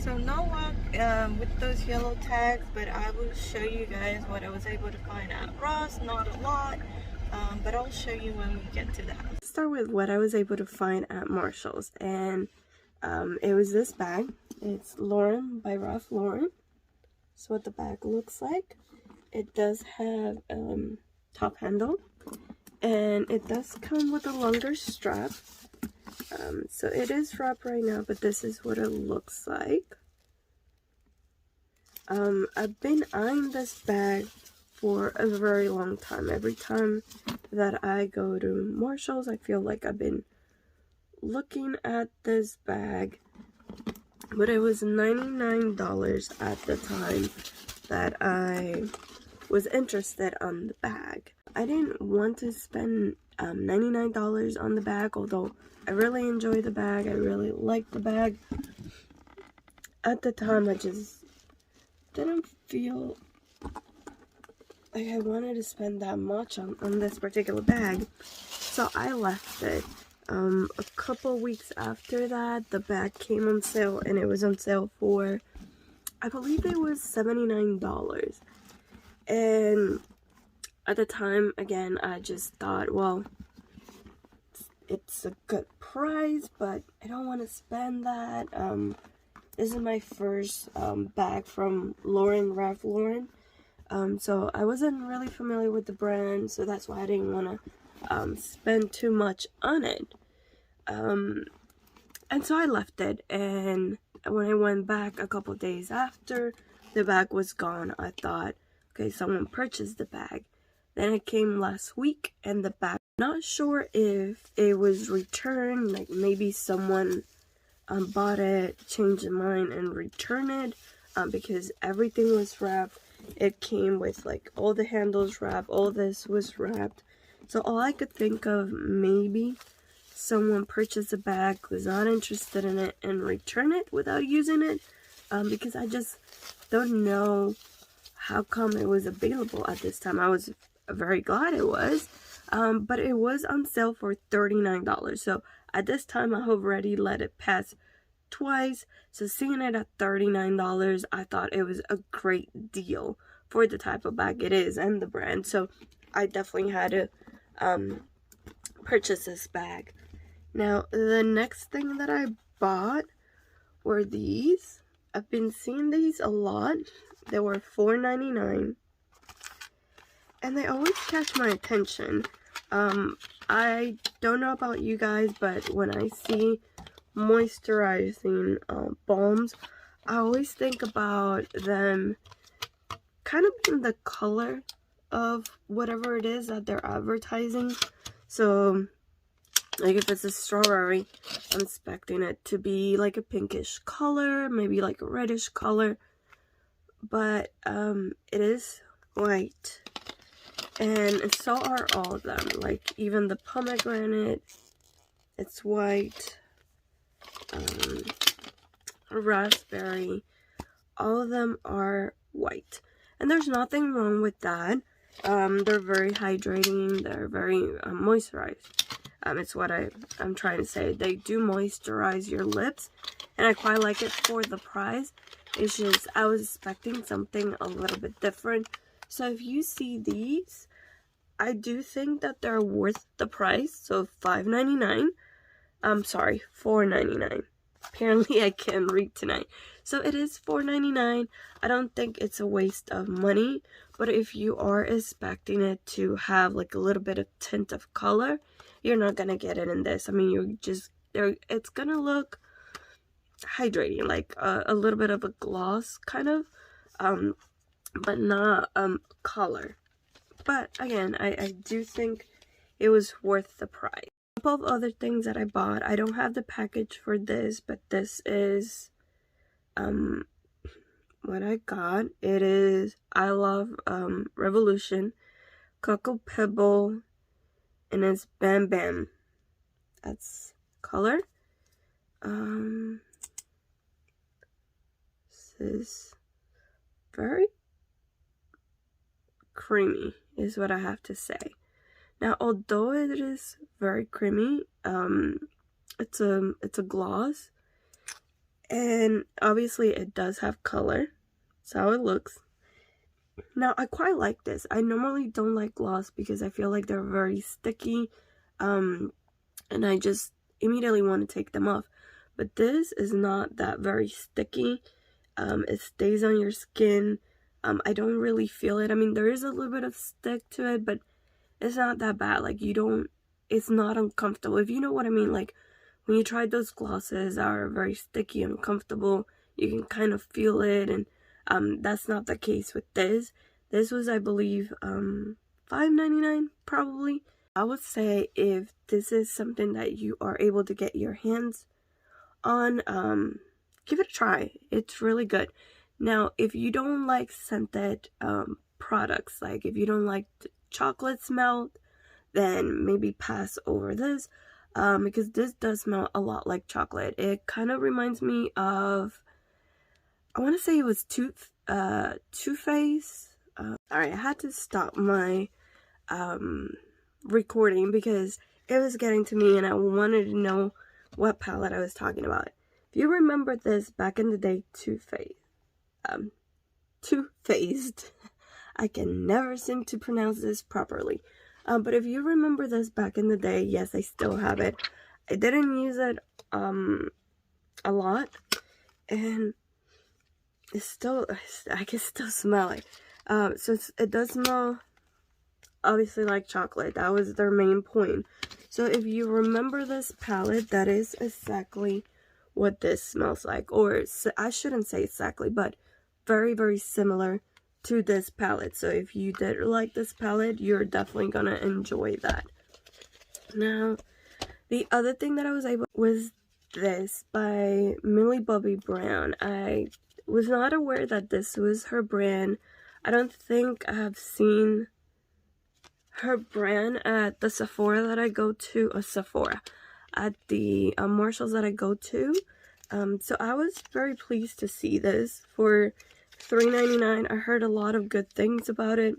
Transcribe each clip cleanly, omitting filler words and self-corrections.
So no luck with those yellow tags, but I will show you guys what I was able to find at Ross. Not a lot, but I'll show you when we get to the house. Let's start with what I was able to find at Marshall's, and it was this bag. It's Lauren by Ralph Lauren. That's what the bag looks like. It does have top handle, and it does come with a longer strap. So it is wrapped right now, but this is what it looks like. I've been eyeing this bag for a very long time. Every time that I go to Marshall's, I feel like I've been looking at this bag, but it was $99 at the time that I was interested on the bag. I didn't want to spend $99 on the bag, although I really enjoy the bag. I really like the bag. At the time, I just didn't feel like I wanted to spend that much on this particular bag, so I left it. A couple weeks after that, the bag came on sale, and it was on sale for, I believe it was $79. And at the time, again, I just thought, well, it's a good price, but I don't want to spend that. This is my first bag from Ralph Lauren. So I wasn't really familiar with the brand, so that's why I didn't want to spend too much on it. And so I left it, and when I went back a couple days after the bag was gone, I thought, okay, someone purchased the bag. Then it came last week, and the bag, not sure if it was returned, like maybe someone bought it, changed their mind, and returned it, because everything was wrapped. It came with like all the handles wrapped, all this was wrapped. So all I could think of, maybe someone purchased a bag, was not interested in it, and returned it without using it, because I just don't know how come it was available at this time. I was very glad it was, but it was on sale for $39. So at this time, I've already let it pass twice. So seeing it at $39, I thought it was a great deal for the type of bag it is and the brand. So I definitely had to purchase this bag. Now, the next thing that I bought were these. I've been seeing these a lot. They were $4.99. And they always catch my attention. I don't know about you guys, but when I see moisturizing balms, I always think about them kind of being the color of whatever it is that they're advertising. So, like if it's a strawberry, I'm expecting it to be like a pinkish color, maybe like a reddish color. But it is white. And so are all of them. Like even the pomegranate, it's white. Raspberry, all of them are white. And there's nothing wrong with that. They're very hydrating. They're very moisturized. It's what I'm trying to say. They do moisturize your lips, and I quite like it for the price. It's just I was expecting something a little bit different. So if you see these, I do think that they're worth the price. So $5.99. I'm sorry, $4.99. Apparently I can't read tonight. So it is $4.99. I don't think it's a waste of money. But if you are expecting it to have like a little bit of tint of color, you're not gonna get it in this. I mean, you're just there. It's gonna look hydrating, like a little bit of a gloss kind of, but not color. But again, I do think it was worth the price. A couple of other things that I bought. I don't have the package for this, but this is what I got. It is I Love Revolution Cocoa Pebble, and it's Bam Bam. That's color. This is very creamy, is what I have to say. Now, although it is very creamy, it's a gloss. And obviously it does have color. That's how it looks. Now, I quite like this. I normally don't like gloss because I feel like they're very sticky. And I just immediately want to take them off. But this is not that very sticky. It stays on your skin. I don't really feel it. I mean, there is a little bit of stick to it, but it's not that bad. Like, it's not uncomfortable. If you know what I mean, like, when you try those glosses that are very sticky and uncomfortable, you can kind of feel it, and that's not the case with this. This was, I believe, $5.99 probably. I would say if this is something that you are able to get your hands on, give it a try. It's really good. Now, if you don't like scented products, like if you don't like the chocolate smell, then maybe pass over this, because this does smell a lot like chocolate. It kind of reminds me of, I want to say it was Too Faced. Alright, I had to stop my recording because it was getting to me and I wanted to know what palette I was talking about. If you remember this back in the day, Too Faced. I can never seem to pronounce this properly. But if you remember this back in the day, yes, I still have it. I didn't use it a lot, and it's still, I can still smell it. So it does smell obviously like chocolate. That was their main point. So if you remember this palette, that is exactly what this smells like. Or I shouldn't say exactly, but very, very similar to this palette. So if you did like this palette, you're definitely gonna enjoy that. Now, the other thing that I was able was this by Millie Bobby Brown. I was not aware that this was her brand. I don't think I have seen her brand at the Sephora that I go to, at the Marshalls that I go to. So I was very pleased to see this for $3.99. I heard a lot of good things about it.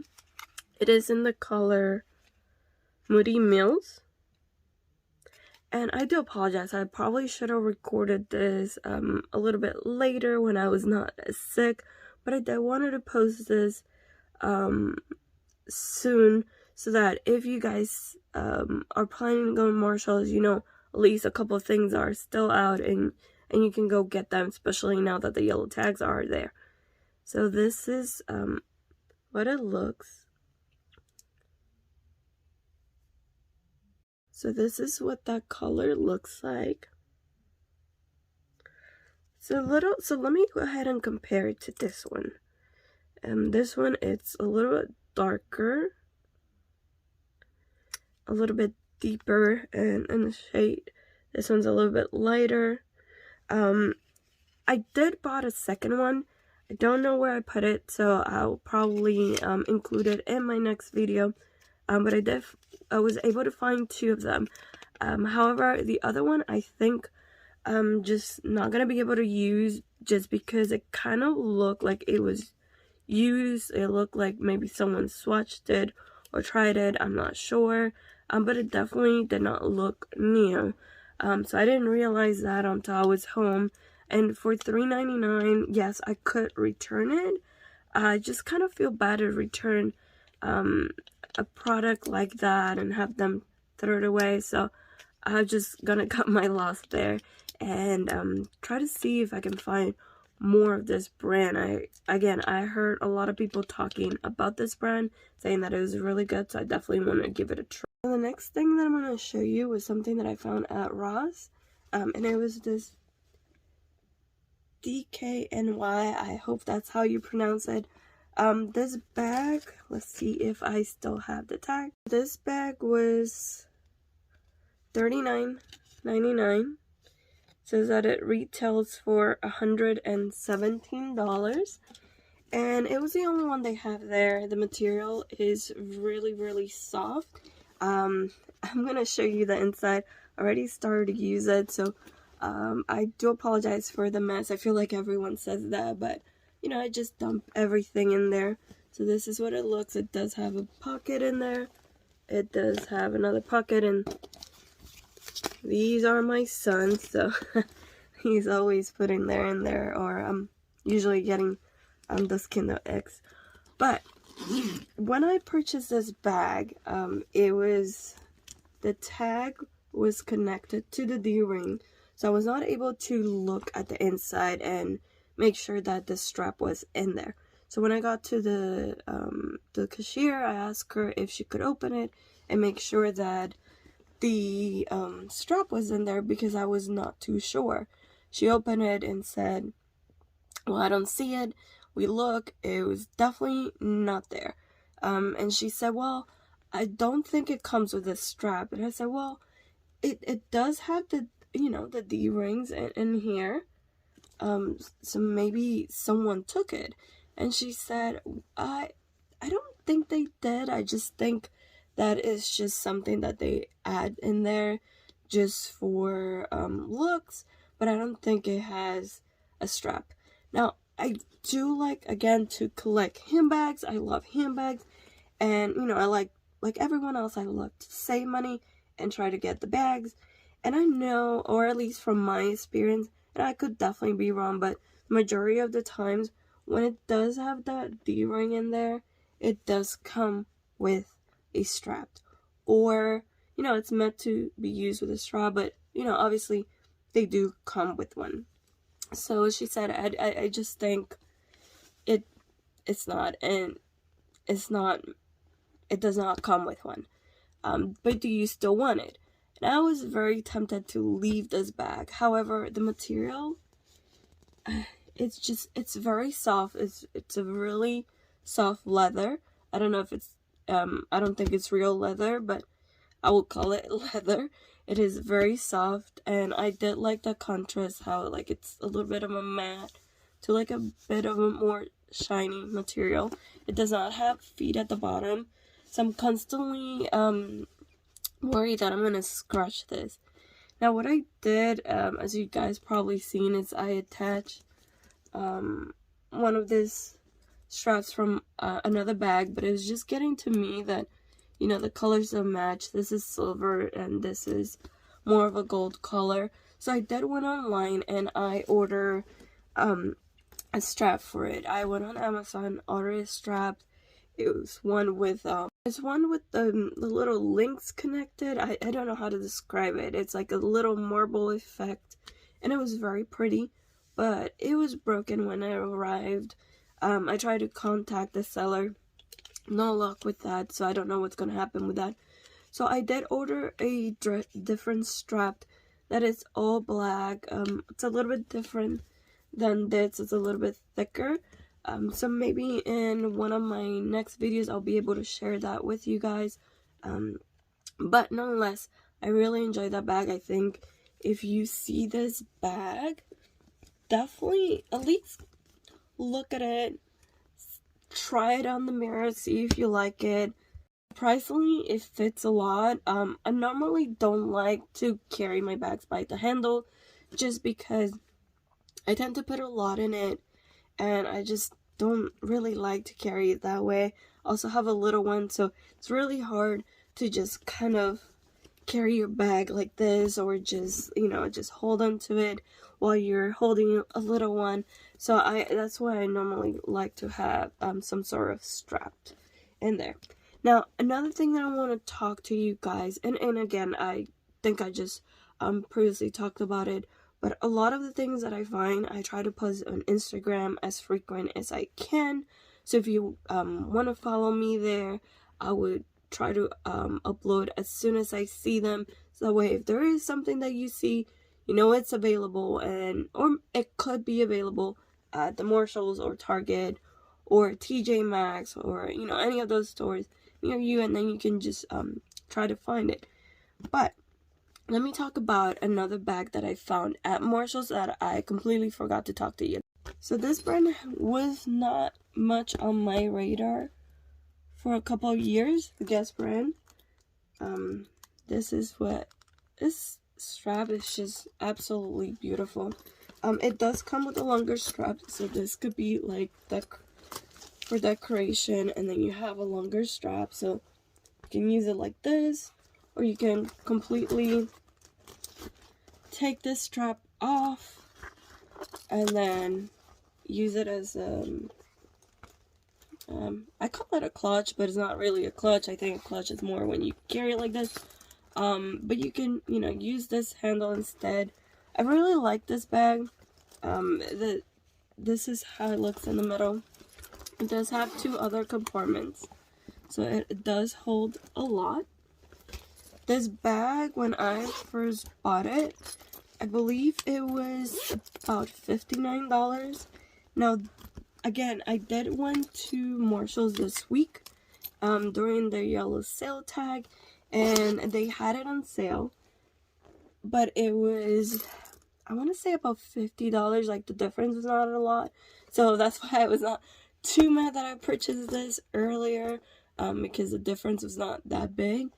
It is in the color Moody Mills. And I do apologize. I probably should have recorded this a little bit later when I was not as sick. But I did wanted to post this soon so that if you guys are planning to go to Marshalls, you know, at least a couple of things are still out and you can go get them, especially now that the yellow tags are there. So this is what it looks. So this is what that color looks like. So let me go ahead and compare it to this one. This one, it's a little bit darker, a little bit deeper in the shade. This one's a little bit lighter. I did bought a second one. I don't know where I put it, so I'll probably include it in my next video. But I was able to find two of them. However, the other one I think I'm just not gonna be able to use just because it kind of looked like it was used. It looked like maybe someone swatched it or tried it. I'm not sure. But it definitely did not look new. So I didn't realize that until I was home. And for $3.99, yes, I could return it. I just kind of feel bad to return a product like that and have them throw it away. So I'm just gonna cut my loss there and try to see if I can find more of this brand. I heard a lot of people talking about this brand, saying that it was really good, so I definitely want to give it a try. The next thing that I'm going to show you was something that I found at Ross, and it was this DKNY, I hope that's how you pronounce it. This bag, let's see if I still have the tag. This bag was $39.99. Says that it retails for $117, and it was the only one they have there. The material is really, really soft. I'm gonna show you the inside. I already started to use it, so I do apologize for the mess. I feel like everyone says that, but you know, I just dump everything in there. So this is what it looks. It does have a pocket in there. It does have another pocket, and these are my sons, so he's always putting there in there, or I'm usually getting those Kindle X. But when I purchased this bag, the tag was connected to the D-ring, so I was not able to look at the inside and make sure that the strap was in there. So when I got to the cashier, I asked her if she could open it and make sure that the strap was in there, because I was not too sure. She opened it and said, well, I don't see it. We look, it was definitely not there. And she said, well, I don't think it comes with a strap. And I said, well, it does have the, the D-rings in here. So maybe someone took it. And she said, I don't think they did. I just think that it's just something that they add in there just for looks, but I don't think it has a strap. Now, I do like, again, to collect handbags. I love handbags, and I like everyone else, I love to save money and try to get the bags. And I know, or at least from my experience, and I could definitely be wrong, but majority of the times when it does have that D-ring in there, it does come with a strap, or it's meant to be used with a straw, but obviously they do come with one. So she said, I just think it's not, and it does not come with one. But do you still want it? And I was very tempted to leave this bag. However, the material, it's very soft. It's a really soft leather. I don't know if it's I don't think it's real leather, but I will call it leather. It is very soft, and I did like the contrast, how like it's a little bit of a matte to like a bit of a more shiny material. It does not have feet at the bottom, so I'm constantly worried that I'm gonna scratch this. Now what I did, as you guys probably seen, is I attached one of these straps from another bag, but it was just getting to me that the colors don't match. This is silver and this is more of a gold color. So I did one online and I ordered a strap for it. I went on Amazon, ordered a strap. It was one with the little links connected. I don't know how to describe it. It's like a little marble effect, and it was very pretty, but it was broken when it arrived. I tried to contact the seller. No luck with that, so I don't know what's gonna happen with that. So I did order a different strap that is all black. It's a little bit different than this. It's a little bit thicker. So maybe in one of my next videos I'll be able to share that with you guys. But nonetheless, I really enjoyed that bag. I think if you see this bag, definitely at least look at it, try it on the mirror, see if you like it. Surprisingly, it fits a lot. I normally don't like to carry my bags by the handle, just because I tend to put a lot in it, and I just don't really like to carry it that way. I also have a little one, so it's really hard to just kind of carry your bag like this, or just just hold on to it while you're holding a little one. So that's why I normally like to have some sort of strap in there. Now, another thing that I want to talk to you guys, and again, I think I just previously talked about it, but a lot of the things that I find, I try to post on Instagram as frequent as I can. So if you want to follow me there, I would try to upload as soon as I see them. So that way, if there is something that you see, it's available, or it could be available at the Marshalls or Target or TJ Maxx, or any of those stores near you, and then you can just try to find it. But let me talk about another bag that I found at Marshalls that I completely forgot to talk to you. So this brand was not much on my radar for a couple of years, the Guess brand. This strap is just absolutely beautiful. It does come with a longer strap, so this could be like for decoration, and then you have a longer strap, so you can use it like this, or you can completely take this strap off and then use it as I call it a clutch, but it's not really a clutch. I think a clutch is more when you carry it like this. But you can, use this handle instead. I really like this bag. This is how it looks in the middle. It does have 2 other compartments, so it does hold a lot. This bag, when I first bought it, I believe it was about $59. Now, again, I did went to Marshall's this week during their yellow sale tag, and they had it on sale, but it was, I want to say, about $50. Like, the difference was not a lot, so that's why I was not too mad that I purchased this earlier, because the difference was not that big.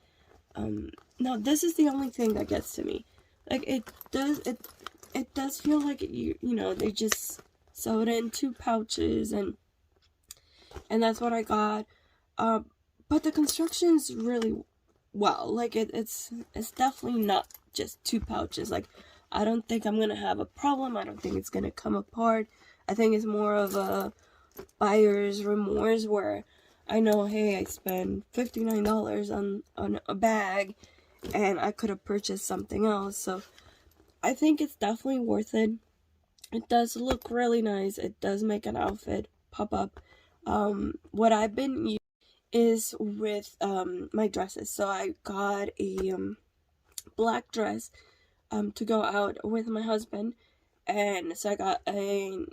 Now this is the only thing that gets to me. Like, it does feel like they just sewed in 2 pouches, and that's what I got. But the construction's really well. Like, it's definitely not just 2 pouches. Like, I don't think I'm gonna have a problem. I don't think it's gonna come apart. I think it's more of a buyer's remorse, where I know, hey, I spent $59 on a bag, and I could have purchased something else. So I think it's definitely worth it. It does look really nice. It does make an outfit pop up. What I've been using is with my dresses. So I got a black dress to go out with my husband, and so I got a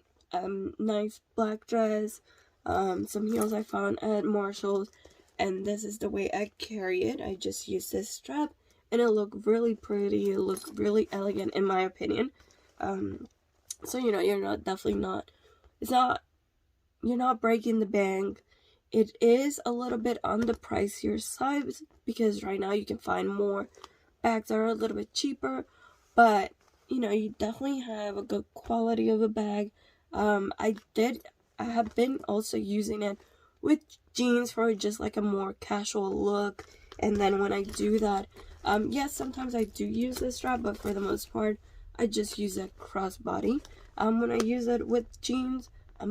nice black dress, some heels I found at Marshall's, and this is the way I carry it. I just use this strap, and it looked really pretty. It looked really elegant, in my opinion. So you're not breaking the bank. It is a little bit on the pricier side, because right now you can find more bags that are a little bit cheaper, but you definitely have a good quality of a bag. I have been also using it with jeans for just like a more casual look. And then when I do that, yes, sometimes I do use this strap, but for the most part, I just use it crossbody. When I use it with jeans,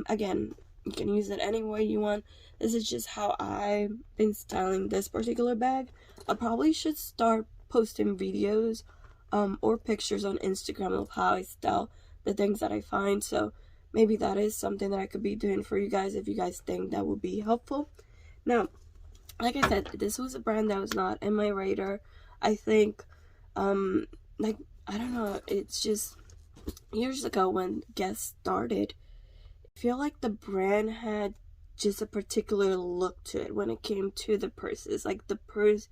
again, you can use it any way you want. This is just how I've been styling this particular bag. I probably should start posting videos or pictures on Instagram of how I style the things that I find. So maybe that is something that I could be doing for you guys if you guys think that would be helpful. Now, like I said, this was a brand that was not in my radar. I think, like, I don't know, it's just years ago when Guess started, I feel like the brand had just a particular look to it when it came to the purses. Like, the purse,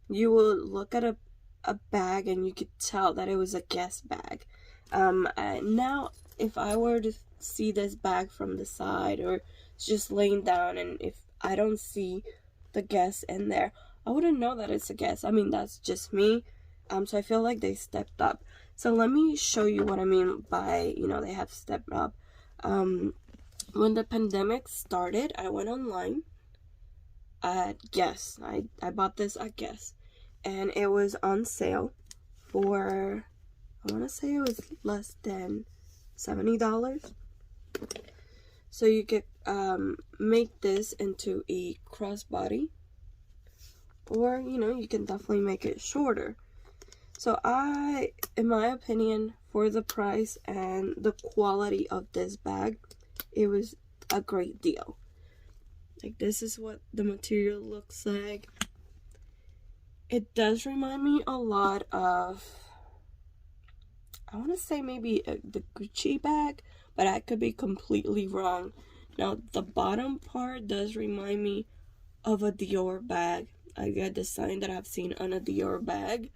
you would look at a bag and you could tell that it was a Guess bag. Now, if I were to see this bag from the side, or just laying down, and if I don't see the Guess in there, I wouldn't know that it's a Guess. I mean, that's just me. So I feel like they stepped up. So let me show you what I mean by, they have stepped up. When the pandemic started, I went online at Guess. I bought this at Guess, and it was on sale for, I want to say it was less than $70. So you could make this into a crossbody, or you can definitely make it shorter. So in my opinion, for the price and the quality of this bag, it was a great deal. Like, this is what the material looks like. It does remind me a lot of, I want to say maybe the Gucci bag, but I could be completely wrong. Now, the bottom part does remind me of a Dior bag. I got the sign that I've seen on a Dior bag.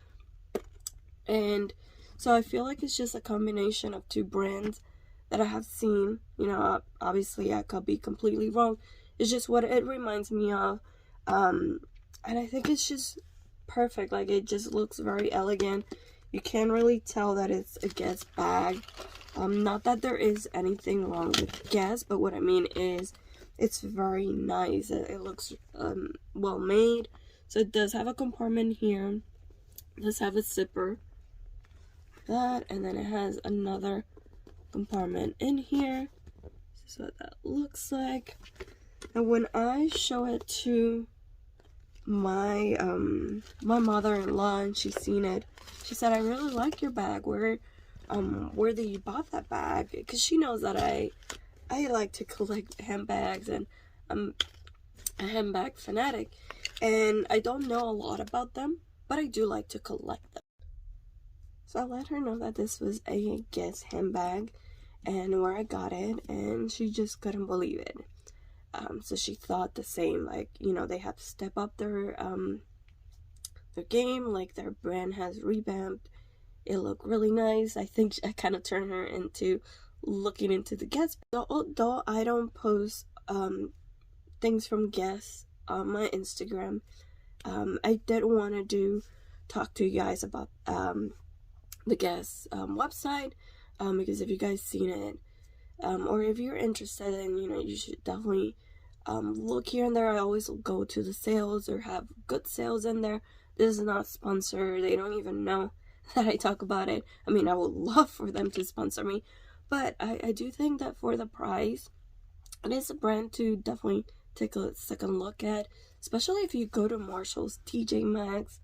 And so I feel like it's just a combination of 2 brands that I have seen. Obviously I could be completely wrong. It's just what it reminds me of. And I think it's just perfect. Like, it just looks very elegant. You can't really tell that it's a Guess bag. Not that there is anything wrong with Guess, but what I mean is it's very nice. It looks well made. So it does have a compartment here. It does have a zipper. That, and then it has another compartment in here. This is what that looks like. And when I show it to my my mother-in-law and she's seen it, she said, I really like your bag. Where did you bought that bag? Because she knows that I like to collect handbags and I'm a handbag fanatic, and I don't know a lot about them, but I do like to collect them. So I let her know that this was a Guess handbag and where I got it, and she just couldn't believe it. So she thought the same, like, you know, they have to step up their game, like their brand has revamped. It looked really nice. I think I kind of turned her into looking into the Guess. Although I don't post things from Guess on my Instagram, I did want to talk to you guys about the Guess website, because if you guys seen it, or if you're interested in, you know, you should definitely look here and there. I always go to the sales or have good sales in there. This is not sponsored. They don't even know that I talk about it. I mean, I would love for them to sponsor me, but I do think that for the price, it is a brand to definitely take a second look at, especially if you go to Marshall's, TJ Maxx.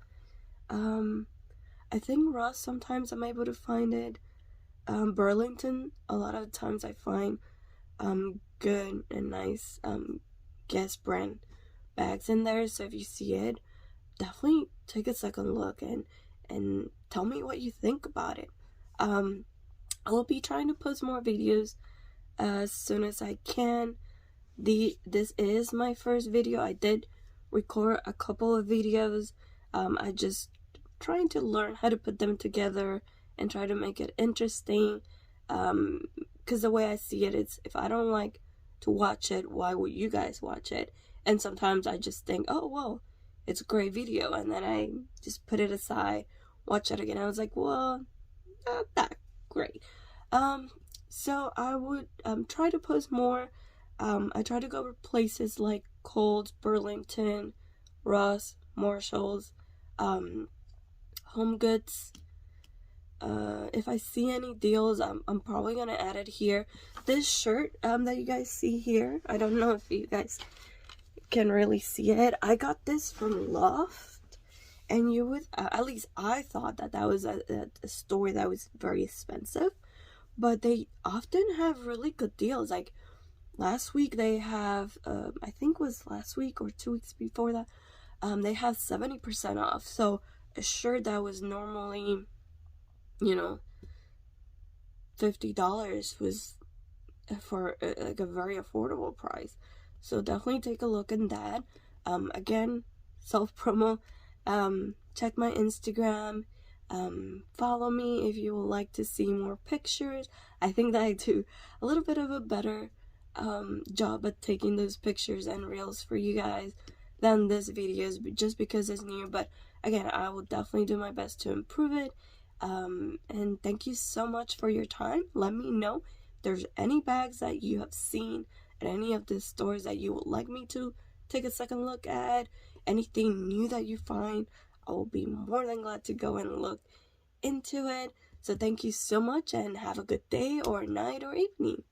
I think Ross, sometimes I'm able to find it. Burlington, a lot of times I find good and nice Guess brand bags in there. So if you see it, definitely take a second look and tell me what you think about it. I will be trying to post more videos as soon as I can. This is my first video. I did record a couple of videos. I just trying to learn how to put them together and try to make it interesting. Because the way I see it is, if I don't like to watch it, why would you guys watch it? And sometimes I just think, oh well, it's a great video, and then I just put it aside, watch it again. I was like, well, not that great. So I would try to post more. I try to go to places like Kohl's, Burlington, Ross, Marshalls, Home Goods. If I see any deals, I'm probably gonna add it here. This shirt that you guys see here, I don't know if you guys can really see it. I got this from Loft, and you would at least I thought that that was a store that was very expensive, but they often have really good deals. Like last week they have I think it was last week or 2 weeks before that, they have 70% off. So a shirt that was normally, you know, $50 was for like a very affordable price. So definitely take a look in that. Again, self promo. Check my Instagram. Follow me if you would like to see more pictures. I think that I do a little bit of a better job at taking those pictures and reels for you guys than this videos, just because it's new. But again, I will definitely do my best to improve it. And thank you so much for your time. Let me know if there's any bags that you have seen at any of the stores that you would like me to take a second look at. Anything new that you find, I will be more than glad to go and look into it. So thank you so much, and have a good day or night or evening.